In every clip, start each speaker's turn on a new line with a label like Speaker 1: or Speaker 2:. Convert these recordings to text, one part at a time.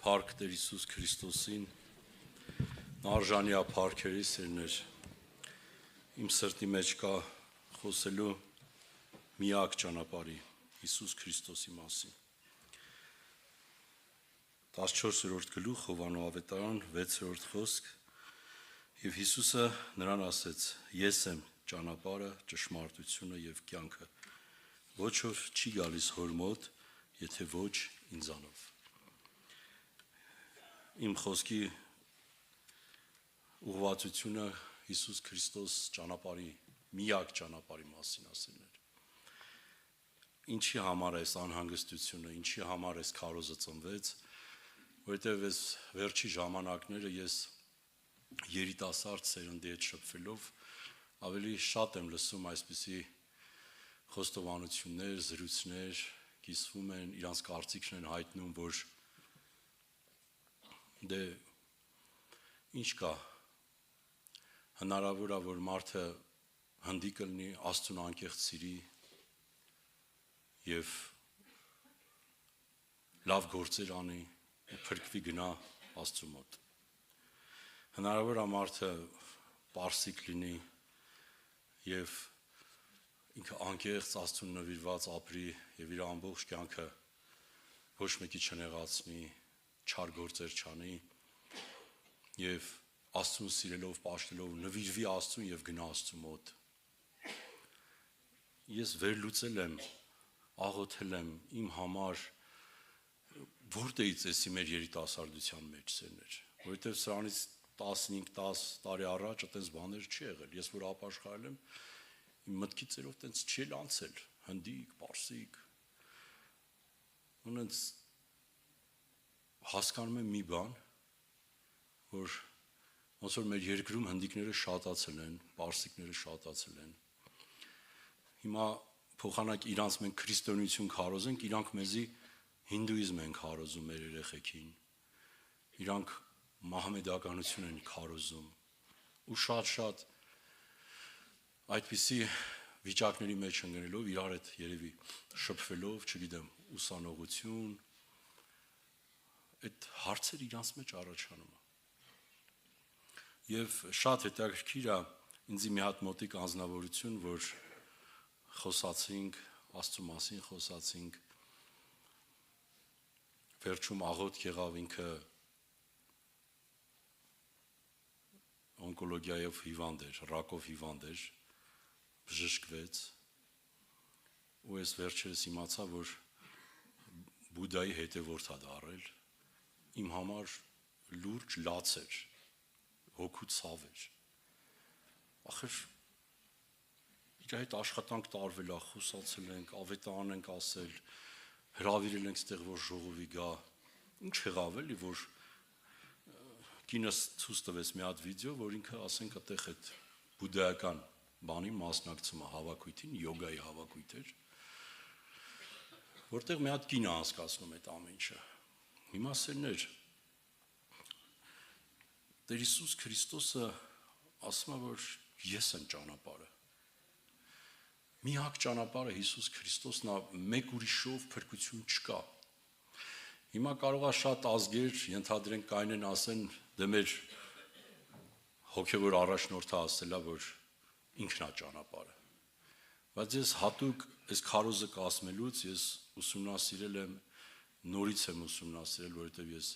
Speaker 1: Փառք Տեր Հիսուս Քրիստոսին, արժանի է փառքերի սերներ, իմ սրտի մեջ կա խոսելու միակ ճանապարհի Հիսուս Քրիստոսի մասին։ 14-րդ գլուխ Հովհաննես ավետարան 6-րդ խոսք, եւ Հիսուսը նրան ասեց. Ես եմ ճանապարհը, ճշմարտությունը եւ կյանքը, ոչ որ չի գալիս հոր մոտ, եթե ոչ ինձանով։ Իմ խոսքի ուղղվածությունը Հիսուս Քրիստոս ճանապարհի, միակ ճանապարհի մասին ասելն էր։ Ինչի համար է այս անհանգստությունը, ինչի համար է քարոզը ծնվեց, որովհետև այս վերջի ժամանակները ես երիտասարդ սերնդի հետ շփվելով ավելի շատ եմ լսում այսպիսի խոստովանություններ, զրույցներ, կիսվում են, իրանց կարծիքն են հայտնում, որ դե ինչ կա, հնարավոր է, որ մարդը հնդիկ լինի, Աստծուն անկեղծ սիրի եւ լավ գործեր անի, փրկվի գնա Աստծու մոտ։ Հնարավոր է մարդը պարսիկ լինի եւ ինքը անկեղծ Աստծուն նվիրված ապրի եւ իր ամբողջ կյանքը ոչ մեկի չնեղացնի, չար գործեր չանի եւ Աստծուն սիրելով, պաշտելով նվիրվի Աստծուն եւ գնա Աստծու մոտ։ Ես վերլուծել եմ, աղոթել եմ իմ համար, որտեղից էսի մեր երիտասարդության մեջ սերներ, որովհետեւ սրանից 15-10 տարի առաջ այդպես բաներ չի եղել։ Ես որ ապաշխարել եմ, իմ մտքի ծերով տենց չի անցել, հնդիկ, պարսիկ։ Ունենց հասկանում եմ մի բան, որ ոնց որ մեր երկրում հնդիկները շատացել են, պարսիկները շատացել են։ Հիմա փոխանակ իրանց մենք քրիստոնեություն քարոզենք, իրանք մեզի հինդուիզմ են քարոզում մեր երեխեքին։ Իրանք մահմեդականություն են քարոզում։ Ու շատ այդպիսի վիճակների մեջ ընկնելով, իրար հետ երևի շփվելով, չգիտեմ, ուսանողություն, այդ հարցեր իրանց մեջ առաջանում է։ Եվ շատ հետաքրքիր է ինձ մի հատ մոտիկ անձնավորություն, որ խոսացինք, Աստծու մասին խոսացինք, վերջում աղոթք եղավ, ինքը օնկոլոգիայով հիվանդ էր, ռակով հիվանդ էր, բժշկվեց, ու ես վերջերս իմացա, որ Բուդդայի հետևորդ է դառել, իմ համար լուրջ լաց էր, հոգու ցավ էր։ Ախր իր հետ աշխատանք տարվել է, խոսացել ենք, ավետարան ենք ասել, հրավիրել ենք ստեղ, որ ժողովի գա։ Ինչ եղավ էլի, որ կինս ցույց տվեց մի հատ վիդեո, որ ինքը ասենք այդտեղ այդ բուդդայական բանի մասնակցում է հավաքույթին, յոգայի հավաքույթ էր, որտեղ մի հատ կին է անցկացնում այդ ամեն ինչը։ Հիմա սերներ, Տեր Հիսուս Քրիստոսը ասում է, որ ես եմ ճանապարհը։ Միակ ճանապարհը Հիսուս Քրիստոսն է, մեկ ուրիշով փրկություն չկա։ Հիմա կարող է շատ ազգեր ենթադրենք կայնեն ասեն, դե մեր հոգևոր առաջնորդը ասել է, որ ինքն է ճանապարհը։ Բայց ես հատուկ այս քարոզը կասմելուց ես ուսումնասիրել եմ, նորից եմ ուսումնասիրել, որովհետև ես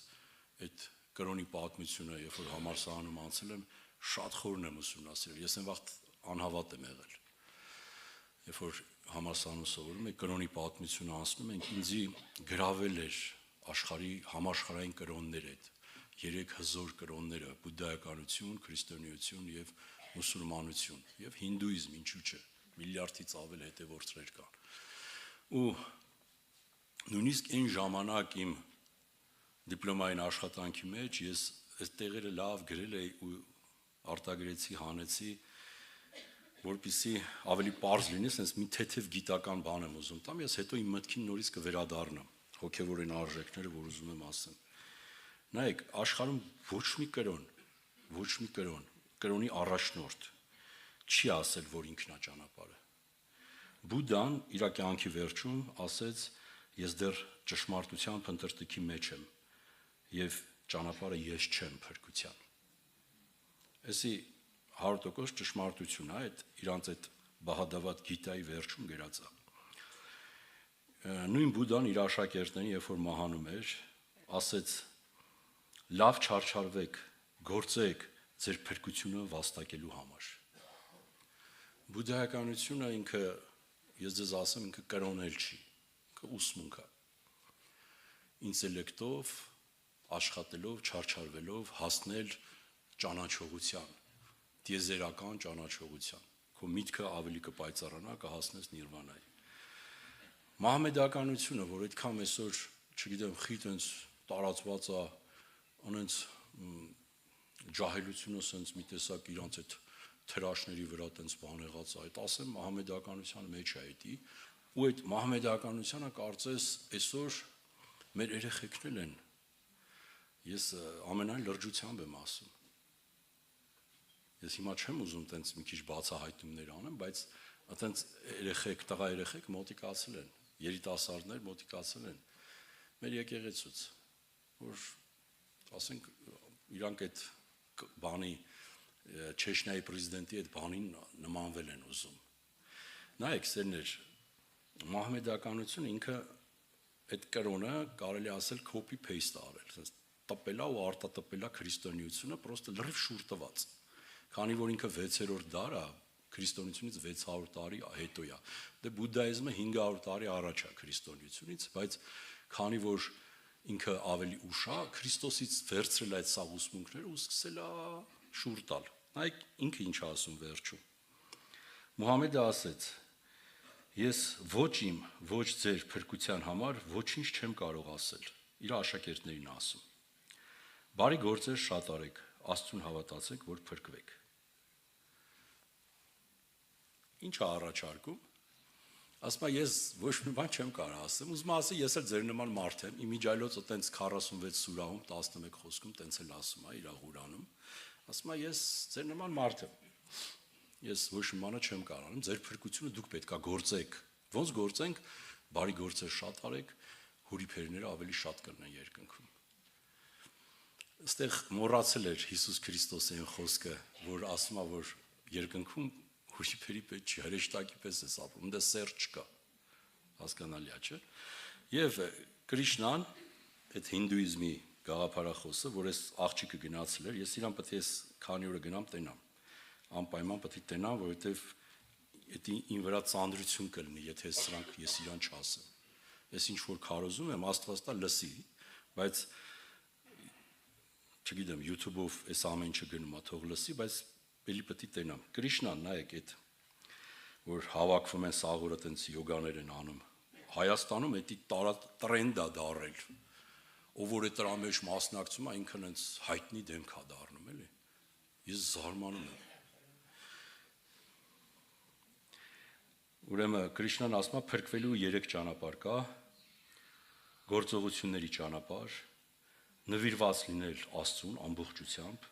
Speaker 1: այդ կրոնի պատմությունը, երբ որ համալսարանում անցել եմ, շատ խորն եմ ուսումնասիրել։ Ես այն վաղ անհավատ եմ եղել։ Երբ որ համալսարանում սովորում եք, կրոնի պատմությունը անցնում ենք, ինձի գրավել էր աշխարհի համաշխարհային կրոններ այդ 3 հզոր կրոնները՝ բուդդայականություն, քրիստոնեություն եւ մուսուլմանություն եւ հինդուիզմ, ինչու՞ չէ, միլիարդից ավել հետևորդներ կան։ Ու նույնիսկ այն ժամանակ իմ դիպլոմային աշխատանքի մեջ ես այս տեղերը լավ գրել էի ու արտագրեցի, հանեցի, որպեսզի ավելի པարզ լինի, sense մի թեթև գիտական բան եմ ուզում տամ, ես հետո իմ մտքին նորից կվերադառնամ, հոգևորեն արժեքները, որ ուզում եմ ասեմ։ Նայեք, աշխարհում ոչ մի կրոն, կրոնի առաջնորդ չի ասել, որ ինքն է ճանապարհը։ Բուդդան իր կյանքի վերջում ասեց, ես դեռ ճշմարտության փնտրտուքի մեջ եմ։ եւ ճանապարհը ես չեմ փրկության։ Էսի 100% ճշմարտություն է, այդ իրանց այդ բահադավատ գիտայի վերջում գրած է։ Նույն Բուդան իր աշակերտներին, երբ որ մահանում էր, ասեց. լավ չարչարվեք, գործեք ձեր փրկությունը վաստակելու համար։ Բուդդայականությունը ինքը, ես ձեզ ասեմ, ինքը կրոնել չի, ինքը ուսմունք է։ Ինտելեկտով, աշխատելով, չարչարվելով հասնել ճանաչողության, տիեզերական ճանաչողության։ Քո միտքը ավելի կպայծառանա, կհասնես նիրվանայի։ Մահմեդականությունը, որ այդքան այսօր, չգիտեմ, խիտ այնց տարածված է, անենց ջահելությունը սենց մի տեսակ իրանց այդ թրաշների վրա տենց բանեղած է, այդ ասեմ մահմեդականության մեջ է այդի, ու այդ մահմեդականությունը կարծես այսօր մեր երեխեքն են, ես ամենայն լրջությամբ եմ ասում, ես հիմա չեմ ուզում տենց մի քիչ բացահայտումներ անեմ, բայց այդենց երեխեք, տղա երեխեք մոտիկացել են, երիտասարդներ մոտիկացել են մեր եկեղեցուց, որ ասենք իրանք այդ բանի Չեչնիայի պրեզիդենտի այդ բանին նմանվել են ուզում։ Նայեք, սերներ, մահմեդականությունը ինքը այդ կրոնը կարելի ասել copy paste արել, տպելա ու արտատպելա քրիստոնեությունը, պրոստը լրիվ շուր տված։ Քանի որ ինքը 6-րդ դար է, քրիստոնեությունից 600 տարի հետո է։ Դե բուդդայիզմը 500 տարի առաջ է քրիստոնեությունից, բայց քանի որ ինքը ավելի ուշ է, Քրիստոսից վերցրել այդ սաղ ուսմունքները ու սկսել է շուր տալ։ Նայեք ինքը ինչ ասում վերջում։ Մուհամեդը ասեց. ես ոչ իմ, ոչ ձեր փրկության համար ոչինչ չեմ կարող ասել։ Իր աշակերտներին ասում։ Բարի գործեր շատ արեք, Աստծուն հավատացեք, որ փրկվեք։ Ինչ է առաջարկում։ Ասում եմ, ես ոչ մի բան չեմ կարող ասեմ, ուզում եմ ասել, ես էլ ձեր նման մարդ եմ, իմիջայլոց այտենց 46 սուրահում 11 խոսքում տենց էլ ասում է իր Ղուրանում, ասում եմ, ես ձեր նման մարդ եմ, ես ոչ մի բան չեմ կարող անեմ, ձեր փրկությունը դուք պետքա գործեք, ոնց գործենք, բարի գործեր շատ արեք, հուրիփերները ավելի շատ կլինեն երկնքում։ Այստեղ մոռացել էր Հիսուս Քրիստոսի այն խոսքը, որ ասում է, որ երկնքում հուրիփերի պետք չի, հրեշտակի պես է ապրում, դա սեր չկա, հասկանալի է, չէ՞։ Եվ Կրիշնան, այդ հինդուիզմի գաղափարախոսը, որ այս աղջիկը գնացել էր, ես իրան պետք է քանի օրը գնամ տենամ, անպայման պետք է տենամ, որովհետև դա ին վրա ծանրություն կլինի, եթե սրանք ես իրան չասեմ։ Ես ինչ որ քարոզում եմ, Աստված տա լսի, բայց չգիտեմ, YouTube-ով այս ամեն ինչը գնում է, թող լսի, բայց էլի պետք է տենամ։ Կրիշնան, նայեք այդ, որ հավաքվում են սաղորը տենց յոգաներ են անում։ Հայաստանում դա տրենդ է դարել։ Ով որ այդ դրա մեջ մասնակցում է, ինքն հենց հայտնի դեմք է դառնում, էլի։ Ես զարմանում եմ։ Ուրեմն Կրիշնան ասում է, փրկվելու 3 ճանապարհ կա, գործողությունների ճանապարհ, նվիրված լինել Աստծուն ամբողջությամբ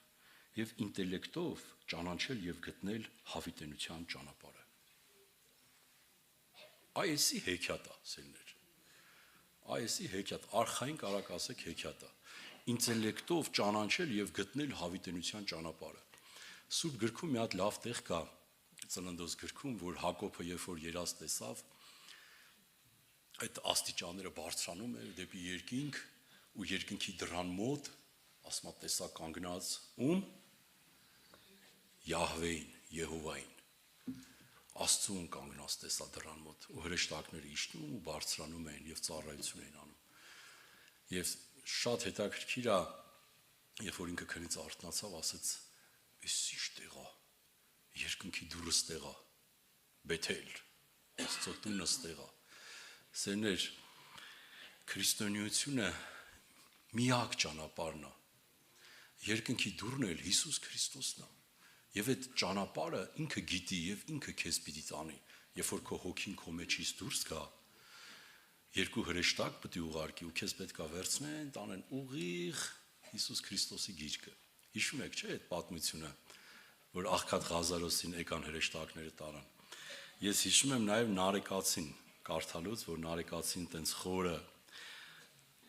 Speaker 1: եւ ինտելեկտով ճանաչել եւ գտնել հավիտենության ճանապարհը։ Այսի հեքիաթ է, սերներ։ Այսի հեքիաթ, արխային կարակ ասեք հեքիաթ է։ Ինտելեկտով ճանաչել եւ գտնել հավիտենության ճանապարհը։ Սուրբ գրքում մի հատ լավ տեղ կա, Ծննդոց գրքում, որ Հակոբը երբ որ երազ տեսավ, այդ աստիճանները բարձրանում էր դեպի երկինք ու երկինքի դռան մոտ, ասում է տեսա կանգնած ում Յահվեին, Եհովային, Աստծուն կանգնած տեսա դռան մոտ ու հրեշտակները իջնում ու բարձրանում էին եւ ծառայություն էին անում։ Եվ շատ հետաքրքիր է, երբ որ ինքը քնից արթնացավ, ասեց. «Էս ի՞նչ տեղ է, երկնքի դուրս տեղ է, Բեթել, Աստծո տունը տեղ է»։ Սերներ, քրիստոնեությունը միակ ճանապարհն է։ Երկնքի դուռն էլ Հիսուս Քրիստոսն է։ Եվ այդ ճանապարհը ինքը գիտի եւ ինքը քեզ պիտի տանի։ Երբ որ քո հոգին քո մեջից դուրս գա, երկու հրեշտակ պետք է ուղարկի ու քեզ պետք է վերցնեն, տանեն ուղիղ Հիսուս Քրիստոսի գիրկը։ Հիշում եք, չէ՞, այդ պատմությունը, որ աղքատ Ղազարոսին եկան հրեշտակները տարան։ Ես հիշում եմ նաեւ Նարեկացին կարդալուց, որ Նարեկացին տենց խորը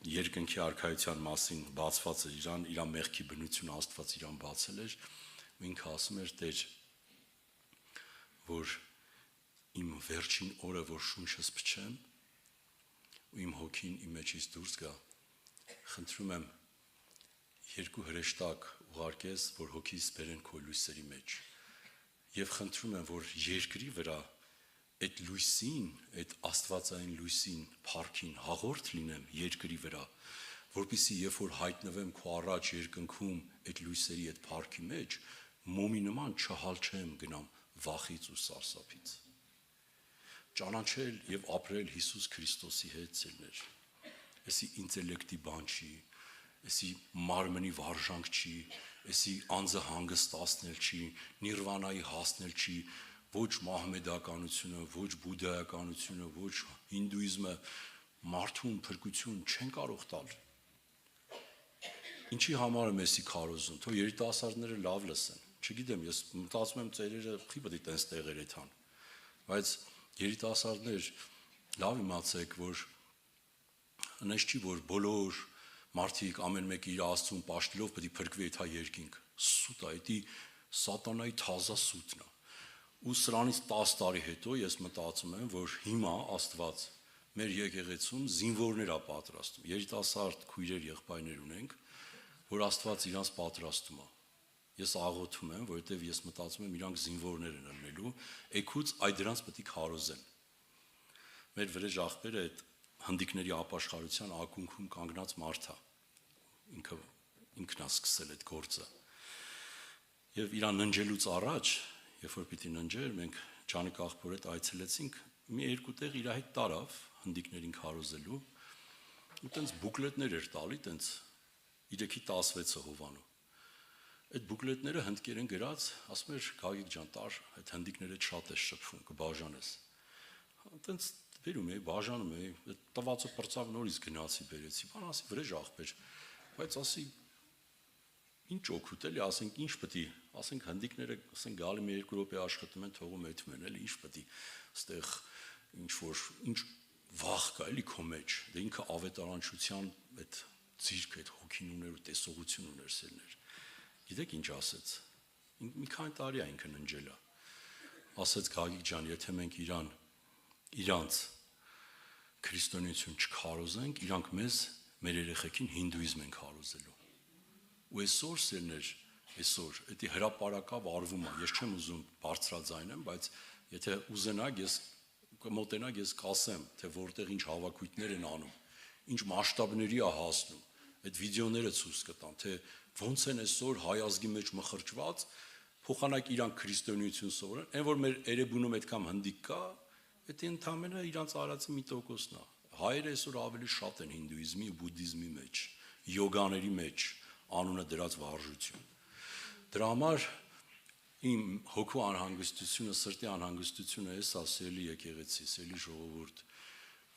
Speaker 1: երկնքի արքայության մասին բացված էր իրան մեղքի բնությունը Աստված իրան բացել էր, ու ինքը ասում էր Տեր, որ իմ վերջին օրը որ շունչս փչեմ ու իմ հոգին իմ մեջից դուրս գա, խնդրում եմ երկու հրեշտակ ուղարկես, որ հոգիս բերեն քո լույսերի մեջ եւ խնդրում եմ, որ երկրի վրա այդ լույսին, այդ աստվածային լույսին, փառքին հաղորդ լինեմ երկրի վրա, որպեսզի երբ որ հայտնվեմ քո առաջ երկնքում այդ լույսերի այդ փառքի մեջ, մոմի նման չհալչեմ գնամ վախից ու սարսափից։ Ճանաչել եւ ապրել Հիսուս Քրիստոսի հետ ծերներ։ Էսի ինտելեկտի բան չի, էսի մարմնի վարժանք չի, էսի անձը հանգստացնել չի, նիրվանայի հասնել չի, ոչ մահմեդականությունը, ոչ բուդդայականությունը, ոչ հինդուիզմը մարդուն փրկություն չեն կարող տալ։ Ինչի համար եմ էսի քարոզում, թող երիտասարդները լավ լսեն։ Չգիտեմ, ես մտածում եմ ծերերը խի պետք է տենց տեղեր եթան, բայց երիտասարդներ լավ իմացեք, որ այնպես չի, որ բոլոր մարդիկ ամեն մեկը իր Աստծուն պաշտելով պետք է փրկվի այդ երկինք։ Սուտ է, դա սատանայի թազա սուտն է։ Ու սրանից 10 տարի հետո ես մտածում եմ, որ հիմա Աստված մեր եկեղեցում զինվորներ է պատրաստում։ Երիտասարդ քույրեր, եղբայրներ ունենք, որ Աստված իրանց պատրաստում է։ Ես աղոթում եմ, որովհետև ես մտածում եմ իրանք զինվորներ են ելնելու, եկուց այդ դրանց պետք է քարոզեն։ Մեր վրեժ աղբերը այդ հնդիկների ապաշխարության ակունքում կանգնած մարդ է։ Ինքն է սկսել այդ գործը։ Եվ իրան ննջելուց առաջ, երբ որ պիտի ննջեր, մենք Ջանիկ աղբոր հետ այցելեցինք, մի երկու տեղ իր հետ տարավ հնդիկներին քարոզելու, ու տենց բուկլետներ էր տալի, տենց 3:16 Հովանու։ Այդ բուկլետները հնդկերեն գրած, ասում էր Գագիկ ջան, տար, այդ հնդիկները շատ է շփվում, կբաժանես։ Տենց վերում էի, բաժանում էի, այդ տվածը պրծավ նորից գնացի բերեցի, բան ասի վրեժ աղբեր, բայց ասի ինչ օգուտ էլի, ասենք ինչ պետք է, ասենք հնդիկները, ասենք գալի մի 2 րոպե աշխատում են, թողում եթում են, էլի ինչ պետք է, այստեղ ինչ վախ կա էլի քո մեջ, դե ինքը ավետարանչության այդ ձիրքը, այդ հոգին ուներ ու տեսողություն ուներ սերներ։ Գիտեք ինչ ասեց։ Մի քանի տարի է ինքը ննջել է։ Ասեց Գագիկ ջան, եթե մենք իրանց քրիստոնեություն չքարոզենք, իրանք մեզ մեր երեխեքին հինդուիզմ են քարոզելու։ Ու այսօր սերներ, այսօր դա հրապարակավ արվում է։ Ես չեմ ուզում բարձրաձայնեմ, բայց եթե ուզենաք, ես կմոտենակ, ես կասեմ, թե որտեղ ինչ հավաքույթներ են անում, ինչ մասշտաբների է հասնում։ Այդ վիդեոները ցույց կտամ, թե ոնց են այսօր հայ ազգի մեջ մխրճված, փոխանակ իրանք քրիստոնեություն սովորեն, այն որ մեր Էրեբունում այդքան հնդիկ կա, դա ընդհանրապես իրանց արածի 1%-ն է։ Հայերը այսօր ավելի շատ են հինդուիզմի ու բուդդիզմի մեջ, յոգաների մեջ, անունը դրած վարժություն։ Դրա համար իմ հոգու անհանգստությունը, սրտի անհանգստությունը էս ասելի եկեղեցի, սելի ժողովուրդ,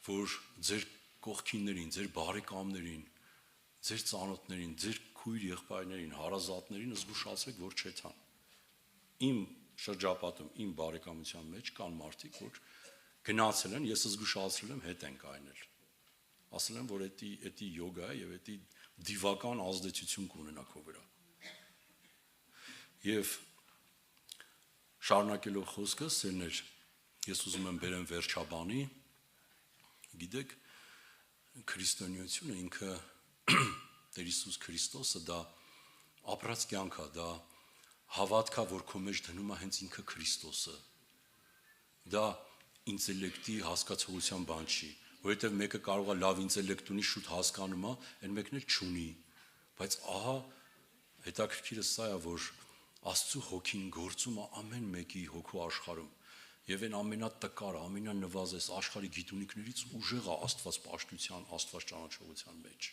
Speaker 1: որ ձեր կողքիններին, ձեր բարեկամներին, ձեր ծանոթներին, ձեր քույր եղբայրներին, հարազատներին զգուշացրեք, որ չեթան։ Իմ շրջապատում, իմ բարեկամության մեջ կան մարդիկ, որ գնացել են, ես զգուշացրել եմ, հետ են կայնել։ Ասել եմ, որ դա յոգա է եւ դա դիվական ազդեցություն կունենա քո վրա։ Եվ շարունակելով խոսքը, սերներ, ես ուզում եմ բերեմ վերջաբանի, գիտեք, քրիստոնեությունը ինքը Տեր Հիսուս Քրիստոսը դա ապրած կյանք է, դա հավատք է, որ քո մեջ դնում է հենց ինքը Քրիստոսը։ Դա ինտելեկտի հասկացողության բան չի, որովհետև մեկը կարող է լավ ինտելեկտ ունի, շուտ հասկանում է, այն մեկն էլ չունի, բայց ահա հետաքրքիրը սա է, որ Աստծո հոգին գործում է ամեն մեկի հոգու աշխարհում, եւ այն ամենատկար, ամենանվազես աշխարհի գիտունիքներից ուժեղ է Աստված պաշտության, Աստված ճանաչողության մեջ։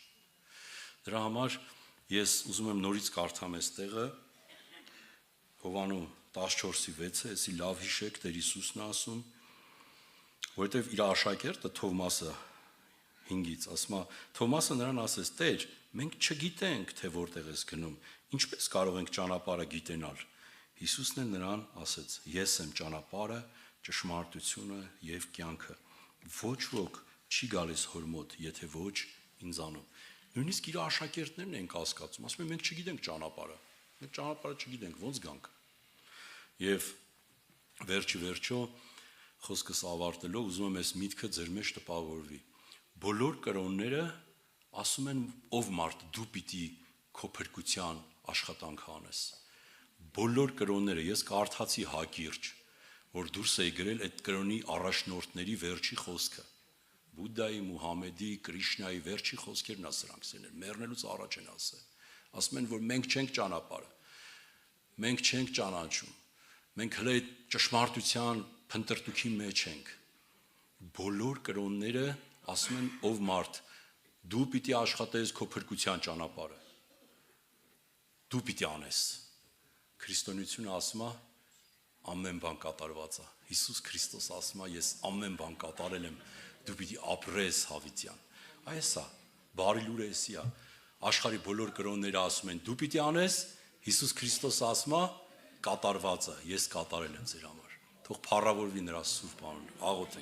Speaker 1: Դրա համար ես ուզում եմ նորից կարդամ այս տեղը Հովանու 14:6-ը, էսի լավ հիշեք, Տեր Հիսուսն է ասում, որովհետև իր աշակերտը Թովմասը 5-ից ասում է, Թովմասը նրան ասեց. Տեր, մենք չգիտենք, թե որտեղ ես գնում, ինչպես կարող ենք ճանապարհը գիտենալ։ Հիսուսն էլ նրան ասեց. Ես եմ ճանապարհը, ճշմարտությունը եւ կյանքը։ Ոչ ոք չի գալիս հոր մոտ, եթե ոչ ինձանում։ Նույնիսկ իր աշակերտներն են կասկածում, ասում են մենք չգիտենք ճանապարհը։ Մենք ճանապարհը չգիտենք, ո՞նց գանք։ Եվ վերջո խոսքս ավարտելով ուզում եմ այս միտքը ձեր մեջ տպավորվի։ Բոլոր կրոնները ասում են ով մարդ դու պիտի քո փրկության աշխատանք անես։ Բոլոր կրոնները ես կարդացի հակիրճ, որ դուրս էի գրել այդ կրոնի առաջնորդների վերջի խոսքը։ Բուդդայի, Մուհամեդի, Կրիշնայի վերջի խոսքերն է սրանք, մեռնելուց առաջ են ասել։ Ասում են, որ մենք չենք ճանապարհը։ Մենք չենք ճանաչում։ Մենք հենց այդ ճշմարտության փնտրտուքի մեջ ենք։ Բոլոր կրոնները ասում են ով մարդ դու պիտի աշխատես քո փրկության ճանապարհը։ Դու պիտի անես։ Քրիստոնեությունը ասում է ամեն բան կատարված է։ Հիսուս Քրիստոս ասում է ես ամեն բան կատարել եմ, դու պիտի ապրես հավիտյան։ Այս է, բարի լուրը էսի է։ Աշխարհի բոլոր կրոնները ասում են դու պիտի անես, Հիսուս Քրիստոս ասում է կատարված է, ես կատարել եմ ձեր համար։ Թող փառավորվի նրա սուրբ անունը։ Աղոթենք։